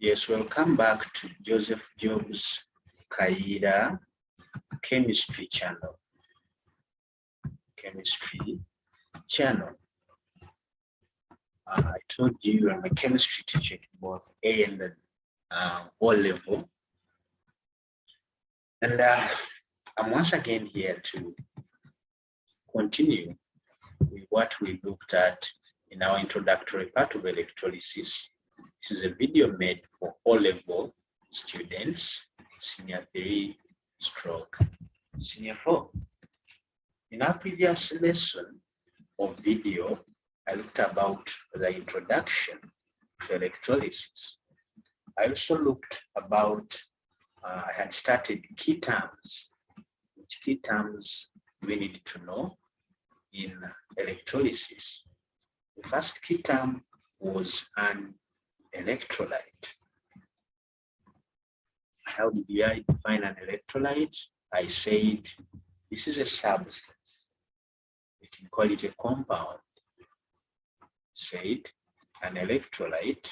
Yes, welcome back to Joseph Jobs Kaida Chemistry Channel. I told you I'm a chemistry teacher at both A and O level. And I'm once again here to continue with what we looked at in our introductory part of electrolysis. This is a video made for O-level students, Senior 3 stroke Senior 4. In our previous lesson of video, I looked about the introduction to electrolysis. I also looked about, I had started key terms. Which key terms we need to know in electrolysis? The first key term was an electrolyte. How did I define an electrolyte? I said this is a substance. We can call it a compound. Said an electrolyte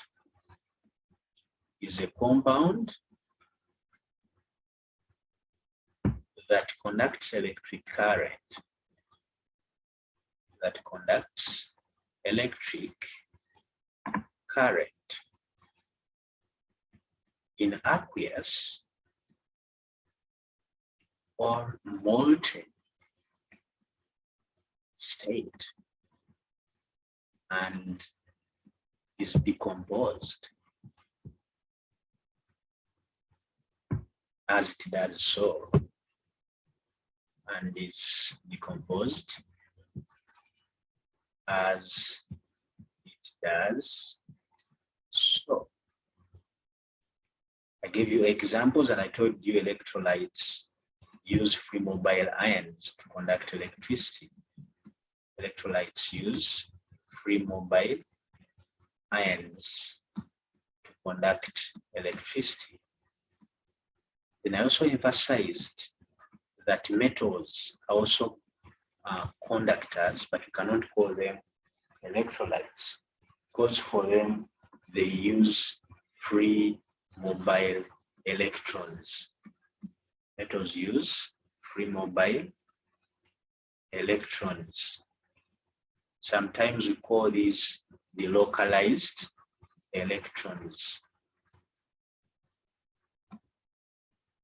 is a compound that conducts electric current. In aqueous or molten state and is decomposed as it does so, and is decomposed as it does so. I gave you examples and I told you electrolytes use free mobile ions to conduct electricity. Electrolytes use free mobile ions to conduct electricity. Then I also emphasized that metals are also conductors, but you cannot call them electrolytes because for them they use free mobile electrons. Metals use free mobile electrons. Sometimes we call these the localized electrons.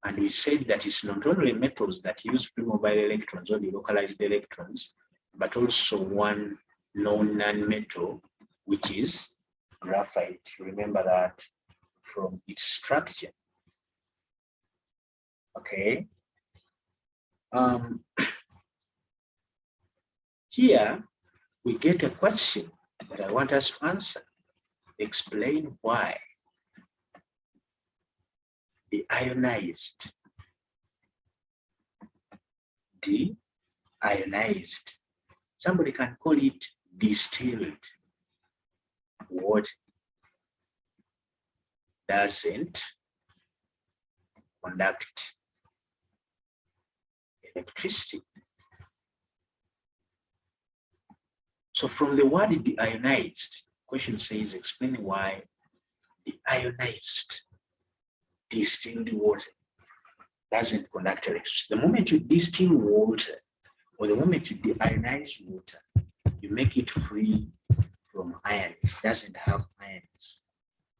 And we said that it's not only metals that use free mobile electrons or the localized electrons, but also one known non-metal, which is graphite. Remember that from its structure. Okay. Here we get a question that I want us to answer. Explain why deionized somebody can call it distilled water doesn't conduct electricity. So from the word deionized, question says explain why deionized distilled water doesn't conduct electricity. The moment you distill water or the moment you deionize water, you make it free from iron. It doesn't have ions.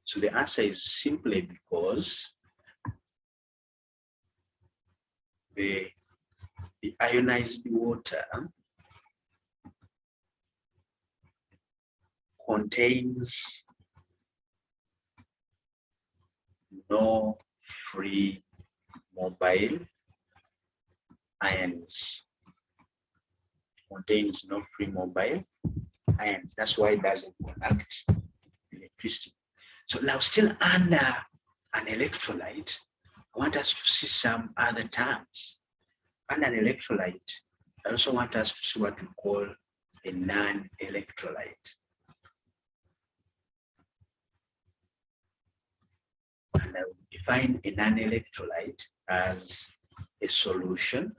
So the answer is simply because the ionized water contains no free mobile ions. Contains no free mobile ions. That's why it doesn't conduct electricity. So now still under an electrolyte, I want us to see some other terms. Under an electrolyte, I also want us to see what we call a non-electrolyte. And I will define a non-electrolyte as a solution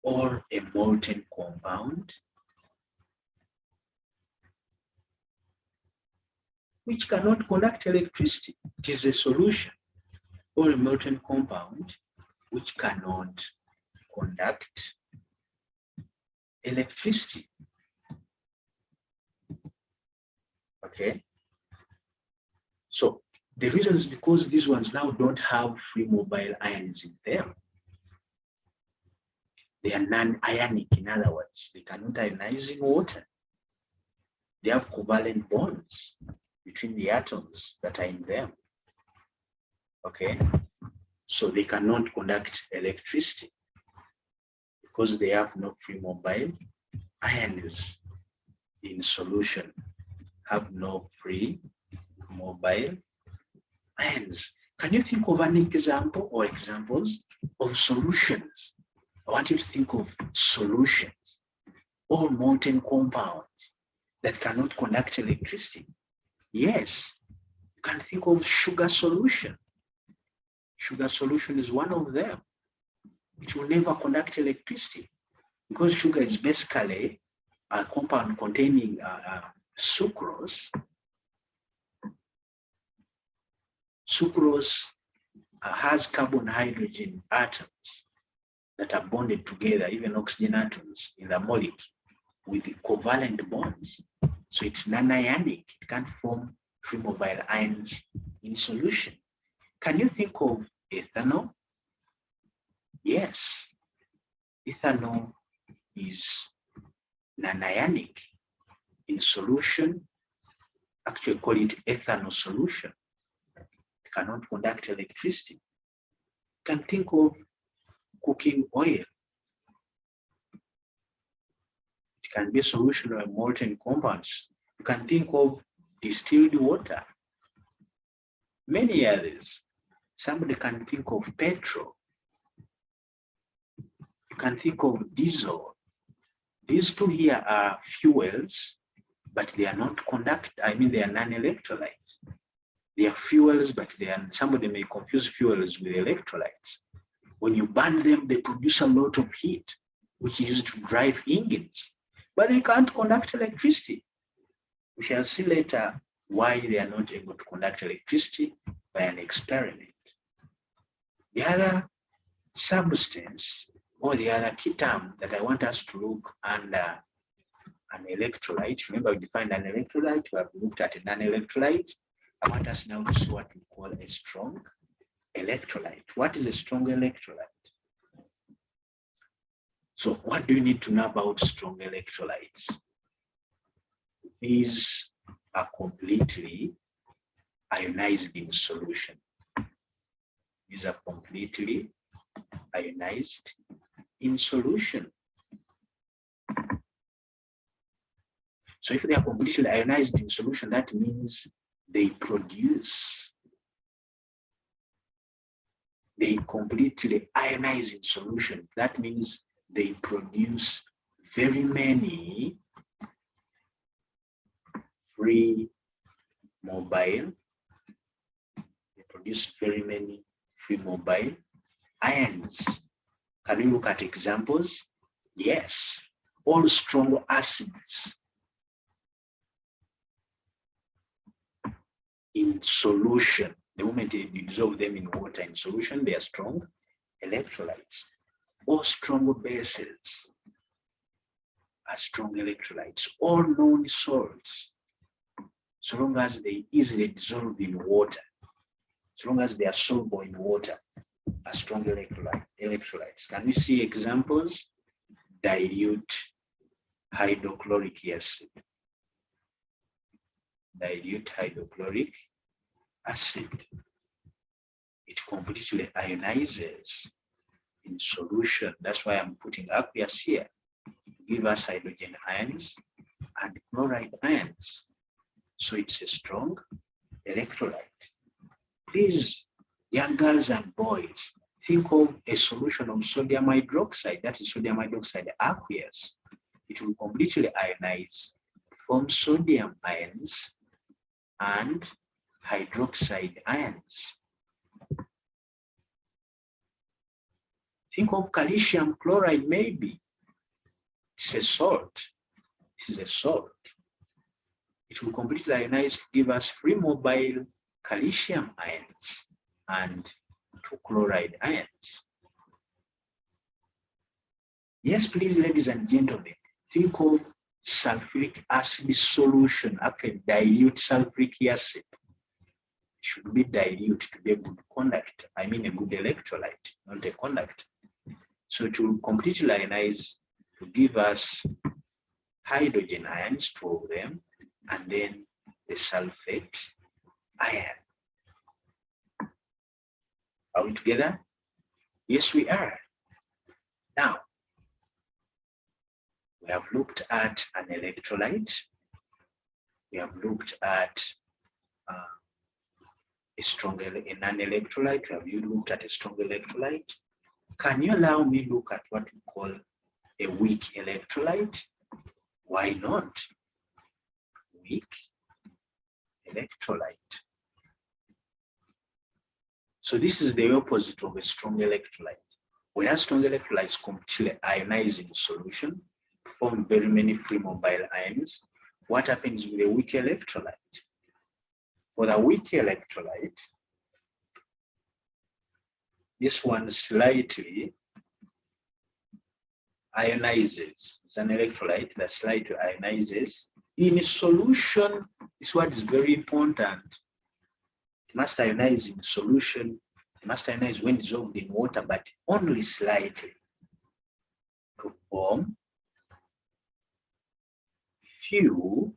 or a molten compound which cannot conduct electricity. It is a solution or a molten compound which cannot conduct electricity. Okay. So the reason is because these ones now don't have free mobile ions in them. They are non-ionic, in other words. They cannot ionize in water. They have covalent bonds between the atoms that are in them. Okay? So they cannot conduct electricity because they have no free mobile ions in solution. Have no free mobile ions. Can you think of an example or examples of solutions? I want you to think of solutions or molten compounds that cannot conduct electricity. Yes, you can think of sugar solution. Sugar solution is one of them. It will never conduct electricity because sugar is basically a compound containing sucrose. Sucrose has carbon hydrogen atoms that are bonded together, even oxygen atoms in the molecule with the covalent bonds. So it's non-ionic. It can't form free mobile ions in solution. Can you think of ethanol? Yes. Ethanol is non-ionic in solution. Actually call it ethanol solution. It cannot conduct electricity. You can think of cooking oil. It can be a solution of molten compounds. You can think of distilled water. Many others. Somebody can think of petrol. You can think of diesel. These two here are fuels, but they are not they are non-electrolytes. They are fuels, but somebody may confuse fuels with electrolytes. When you burn them, they produce a lot of heat, which is used to drive engines, but they can't conduct electricity. We shall see later why they are not able to conduct electricity by an experiment. The other substance or the other key term that I want us to look under an electrolyte. Remember, we defined an electrolyte. We have looked at a non-electrolyte. I want us now to see what we call a strong electrolyte. What is a strong electrolyte? So what do you need to know about strong electrolytes? These are completely ionized in solution. These are completely ionized in solution. So if they are completely ionized in solution, that means they completely ionize in solution. That means they produce very many free mobile. They produce very many free mobile ions. Can we look at examples? Yes. All strong acids in solution. The moment you dissolve them in water in solution, they are strong electrolytes. All strong bases are strong electrolytes. All known salts, so long as they easily dissolve in water, so long as they are soluble in water, are strong electrolytes. Can we see examples? Dilute hydrochloric acid. Dilute hydrochloric acid. It completely ionizes in solution. That's why I'm putting aqueous here to give us hydrogen ions and chloride ions. So it's a strong electrolyte. Please, young girls and boys, think of a solution of sodium hydroxide, that is sodium hydroxide aqueous. It will completely ionize, form sodium ions and hydroxide ions. Think of calcium chloride, maybe. It's a salt. This is a salt. it will completely ionize to give us free mobile calcium ions and two chloride ions. Yes, please, ladies and gentlemen, think of sulfuric acid solution, actually dilute sulfuric acid. It should be dilute to be a good conductor. I mean a good electrolyte, not a conductor. So it will completely ionize to give us hydrogen ions, 2 of them, and then the sulfate ion. Are we together? Yes, we are. Now, we have looked at an electrolyte. We have looked at a non-electrolyte. Have you looked at a strong electrolyte? Can you allow me look at what we call a weak electrolyte? Why not? Weak electrolyte. So this is the opposite of a strong electrolyte. Whereas strong electrolytes completely ionize in solution, form very many free mobile ions. What happens with a weak electrolyte? For the weak electrolyte, this one slightly ionizes. It's an electrolyte that slightly ionizes. In solution, this one is very important. It must ionize in solution. It must ionize when dissolved in water, but only slightly to form few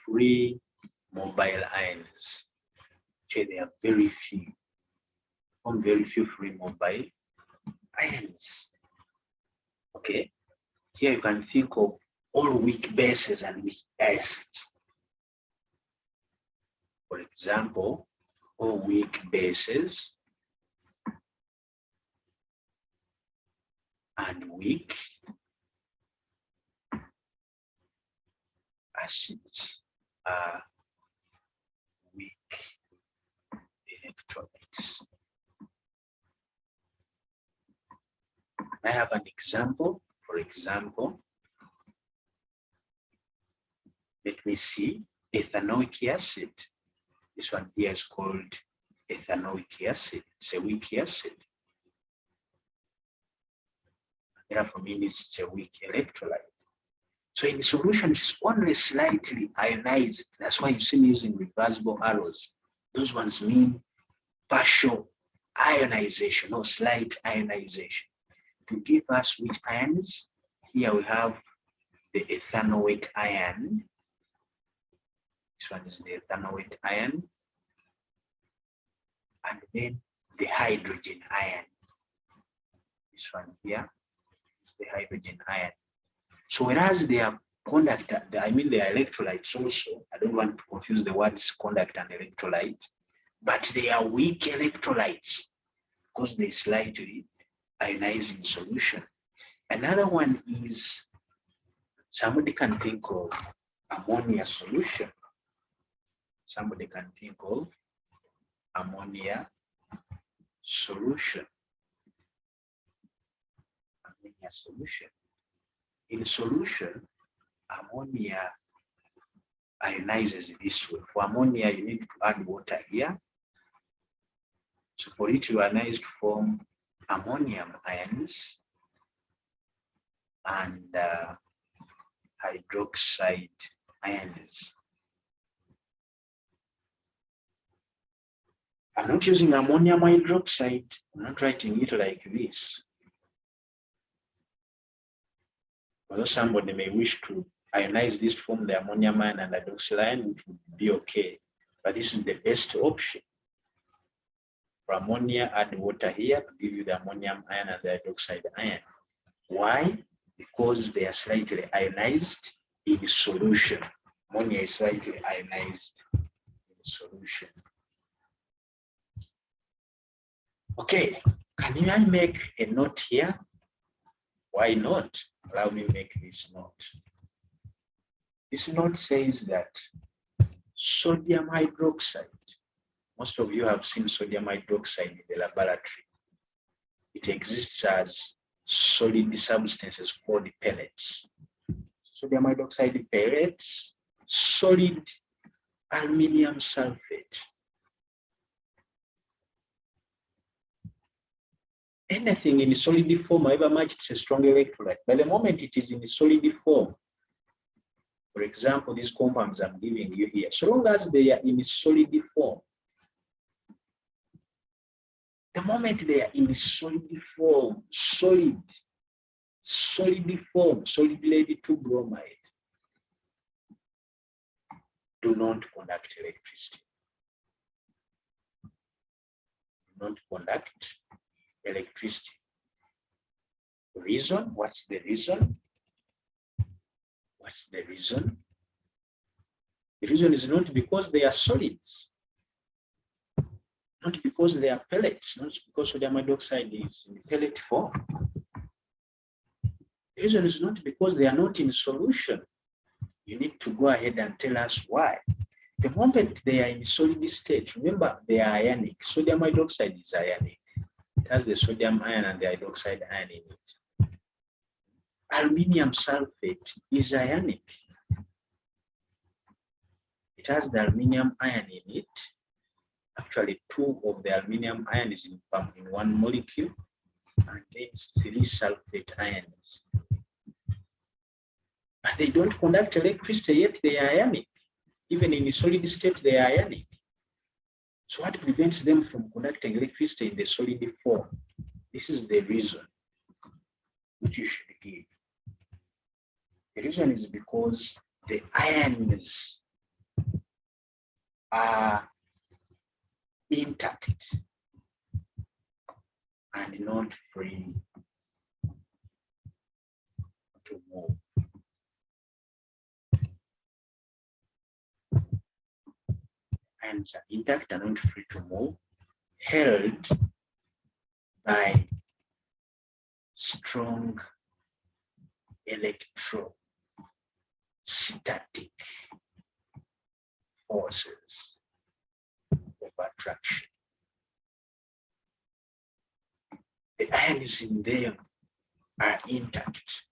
free mobile ions. Okay, they are very few. Form very few free mobile ions. Okay, here you can think of all weak bases and weak acids. For example, all weak bases and weak acids are weak electrolytes. I have an example. For example, let me see, ethanoic acid. This one here is called ethanoic acid. It's a weak acid. Therefore, means it's a weak electrolyte. So in solution, it's only slightly ionized. That's why you see me using reversible arrows. Those ones mean partial ionization or slight ionization. To give us which ions, here we have the ethanoic ion. This one is the ethanoic ion. And then the hydrogen ion. This one here is the hydrogen ion. So whereas they are conductor, I mean they are electrolytes also. I don't want to confuse the words conductor and electrolyte, but they are weak electrolytes because they slightly ionize in solution. Another one is, somebody can think of ammonia solution. Somebody can think of ammonia solution. Ammonia solution. In solution, ammonia ionizes this way. For ammonia, you need to add water here. So for it to ionize to form ammonium ions and hydroxide ions. I'm not using ammonium hydroxide. I'm not writing it like this. Although somebody may wish to ionize this from the ammonium ion and hydroxyl ion, which would be okay. But this is the best option. For ammonia, add water here to give you the ammonium ion and the hydroxide ion. Why? Because they are slightly ionized in solution. Ammonia is slightly ionized in solution. Okay, can I make a note here? Why not? Allow me to make this note. This note says that sodium hydroxide, most of you have seen sodium hydroxide in the laboratory. It exists as solid substances called pellets. Sodium hydroxide pellets, solid aluminium sulfate. Anything in a solid form, however much it's a strong electrolyte, by the moment it is in a solid form, for example, these compounds I'm giving you here, so long as they are in a solid form, the moment they are in a solid form, solid form, solid lead 2 bromide, do not conduct electricity. Do not conduct electricity. Reason? What's the reason? What's the reason? The reason is not because they are solids, not because they are pellets, not because sodium hydroxide is in pellet form. The reason is not because they are not in solution. You need to go ahead and tell us why. The moment they are in solid state, remember they are ionic. Sodium hydroxide is ionic. It has the sodium ion and the hydroxide ion in it. Aluminium sulfate is ionic. It has the aluminium ion in it. Actually, 2 of the aluminium ion is in one molecule, and then 3 sulfate ions. But they don't conduct electricity, yet they are ionic. Even in a solid state, they are ionic. So what prevents them from conducting electricity in the solid form? This is the reason which you should give. The reason is because the ions are intact and not free to move. Ions are intact and not free to move, held by strong electrostatic forces of attraction. The ions in them are intact,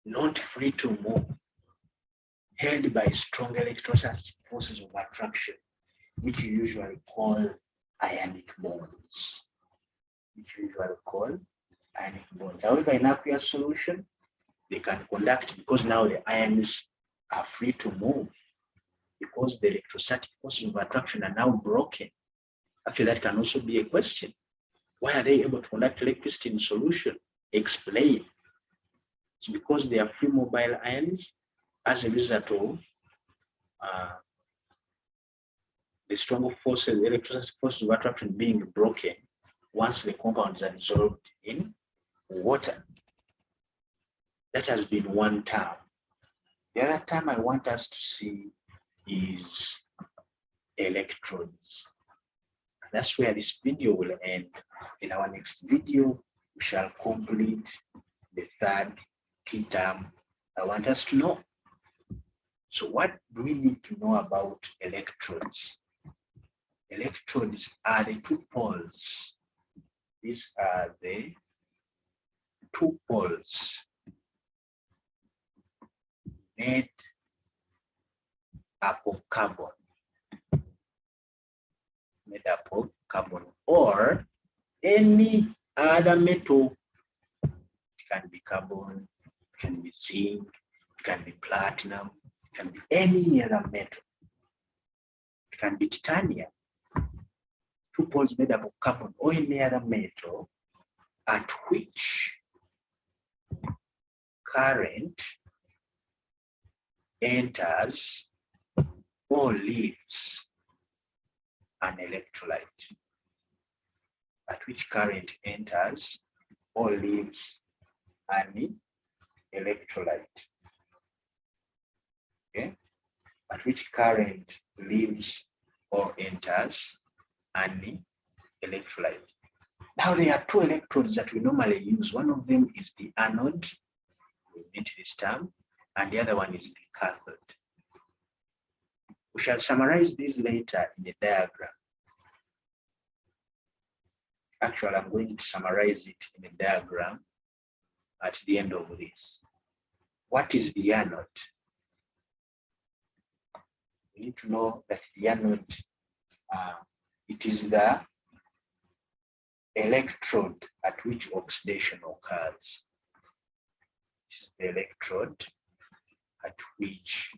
not free to move, held by strong electrostatic forces of attraction, which you usually call ionic bonds. However, in aqueous solution, they can conduct because now the ions are free to move, because the electrostatic forces of attraction are now broken. Actually, that can also be a question. Why are they able to conduct electricity in solution? Explain. It's because they are free mobile ions as a result of the strong forces, the electrostatic forces of attraction being broken once the compounds are dissolved in water. That has been one term. The other term I want us to see is electrons. And that's where this video will end. In our next video, we shall complete the third key term I want us to know. So what do we need to know about electrodes? Electrodes are the 2 poles. These are the 2 poles made up of carbon. Or any other metal. It can be carbon, it can be zinc, it can be platinum, it can be any other metal. It can be titanium. 2 poles made up of carbon or any other metal at which current enters or leaves an electrolyte. At which current enters or leaves an electrolyte. Okay? At which current leaves or enters an electrolyte. Now there are 2 electrodes that we normally use. One of them is the anode, we meet this term, and the other one is the cathode. We shall summarize this later in a diagram. Actually, I'm going to summarize it in a diagram at the end of this. What is the anode? we need to know that the anode, it is the electrode at which oxidation occurs. This is the electrode at which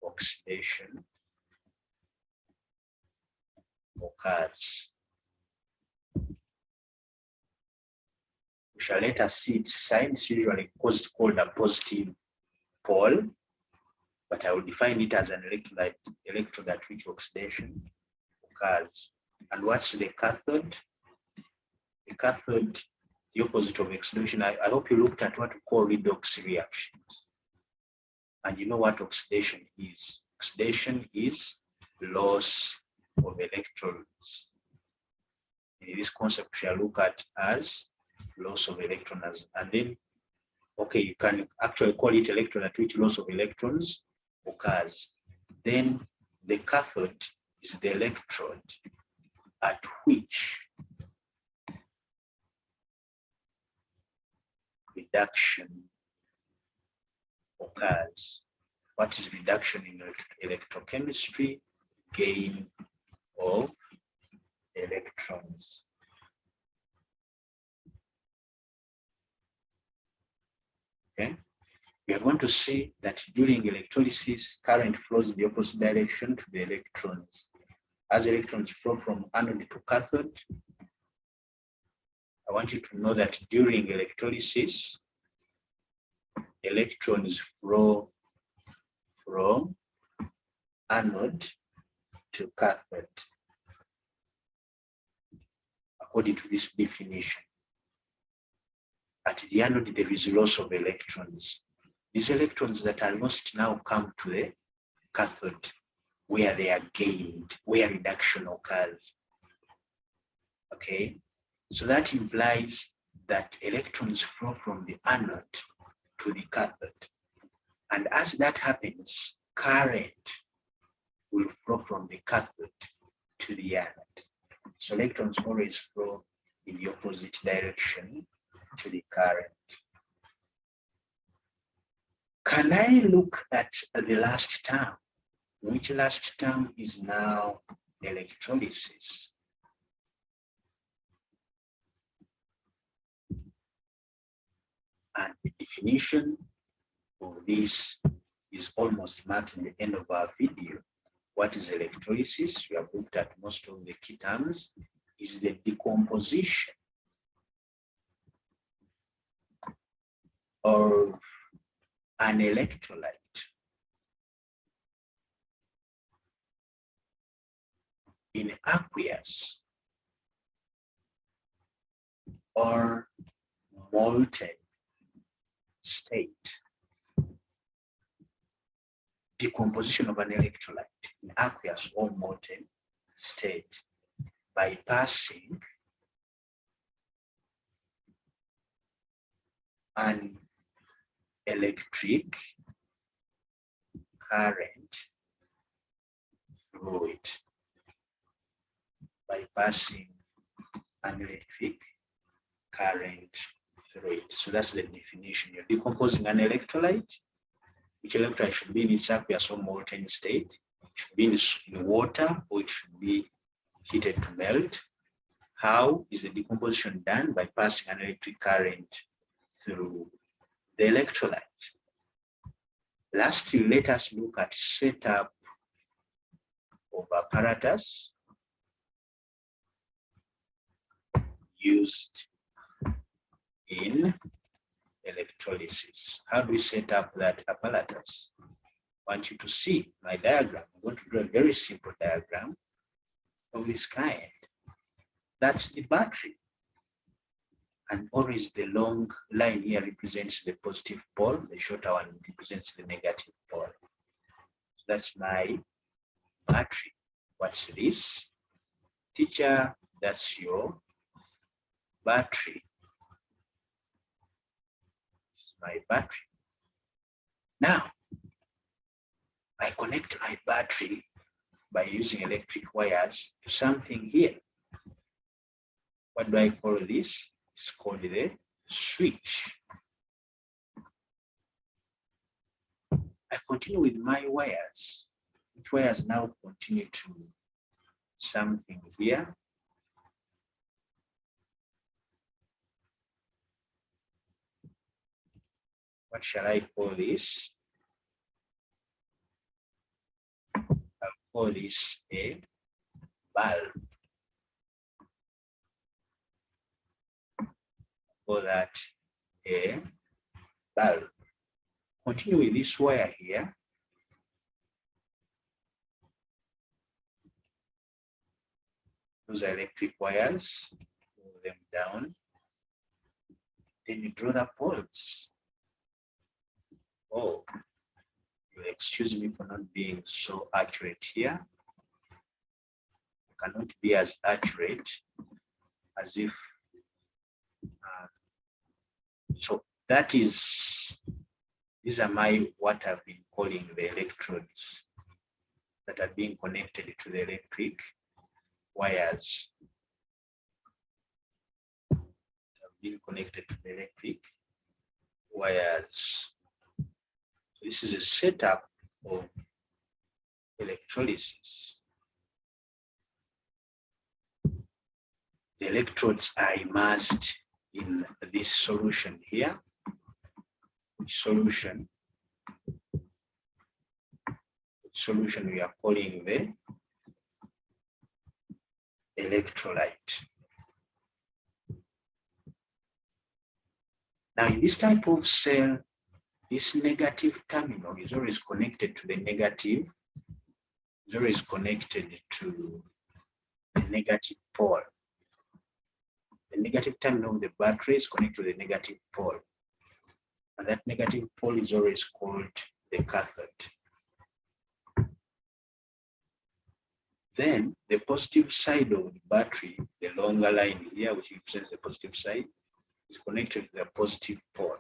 oxidation occurs. We shall later see its sign. It's usually called a positive pole, but I will define it as an electrode at which oxidation occurs. And what's the cathode? The cathode, the opposite of oxidation. I hope you looked at what we call redox reactions. And you know what oxidation is. Oxidation is loss of electrons. In this concept, we shall look at as loss of electrons. And then, okay, you can actually call it electron at which loss of electrons occurs. Then the cathode is the electrode at which reduction occurs. What is reduction in electrochemistry? Gain of electrons. Okay, we are going to see that during electrolysis, current flows in the opposite direction to the electrons. As electrons flow from anode to cathode, I want you to know that during electrolysis, electrons flow from anode to cathode, according to this definition. At the anode, there is loss of electrons. These electrons that are lost now come to the cathode, where they are gained, where reduction occurs. Okay, so that implies that electrons flow from the anode to the cathode. And as that happens, current will flow from the cathode to the anode. So electrons always flow in the opposite direction to the current. Can I look at the last term? Which last term is now electrolysis? And the definition of this is almost marking the end of our video. What is electrolysis? We have looked at most of the key terms. Is the decomposition of an electrolyte in aqueous or molten state. Decomposition of an electrolyte in aqueous or molten state by passing an electric current through it. By passing an electric current through it. So that's the definition. You're decomposing an electrolyte. Which electrolyte should be in its aqueous or molten state? It should be in water, or it should be heated to melt. How is the decomposition done? By passing an electric current through the electrolyte. Lastly, let us look at setup of apparatus used in electrolysis. How do we set up that apparatus? I want you to see my diagram. I'm going to draw a very simple diagram of this kind. That's the battery. And always the long line here represents the positive pole, the shorter one represents the negative pole. So that's my battery. What's this? Teacher, that's your battery. This is my battery. Now, I connect my battery by using electric wires to something here. What do I call this? It's called the switch. I continue with my wires. Which wires now continue to something here. What shall I call this? I'll call this a bulb. Call that a bulb. Continue with this wire here. Those are electric wires. Pull them down. Then you draw the poles. Oh, you excuse me for not being so accurate here. I cannot be as accurate as if. So that is, these are what I've been calling the electrodes that are being connected to the electric wires. Have been connected to the electric wires. So this is a setup of electrolysis. The electrodes are immersed in this solution here. Solution we are calling the electrolyte. Now in this type of cell, this negative terminal is always connected to the negative, is always connected to the negative pole. The negative terminal of the battery is connected to the negative pole. And that negative pole is always called the cathode. Then the positive side of the battery, the longer line here, which represents the positive side, is connected to the positive pole.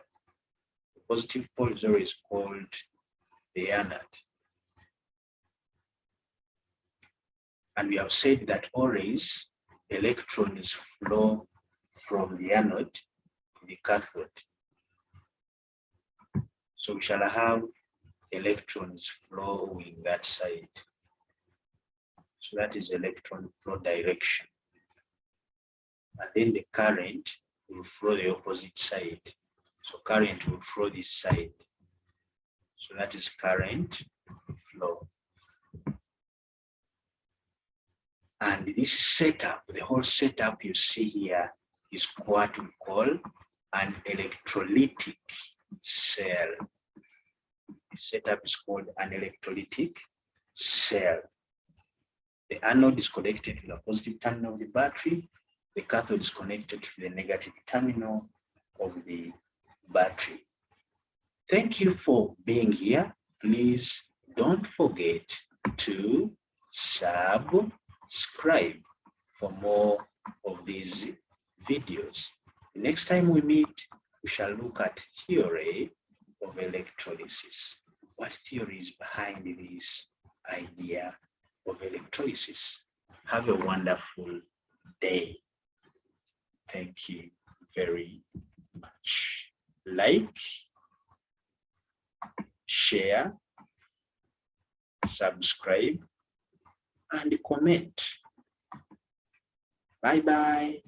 The positive pole is always called the anode. And we have said that always electrons flow from the anode to the cathode. So we shall have electrons flowing that side. So that is electron flow direction. And then the current will flow the opposite side. So current will flow this side. So that is current flow. And this setup, the whole setup you see here is what we call an electrolytic cell. The setup is called an electrolytic cell. The anode is connected to the positive terminal of the battery. The cathode is connected to the negative terminal of the battery. Thank you for being here. Please don't forget to subscribe for more of these videos. The next time we meet, we shall look at theory of electrolysis. What theory is behind this idea of electrolysis? Have a wonderful day. Thank you very much. Like, share, subscribe, and comment. Bye-bye.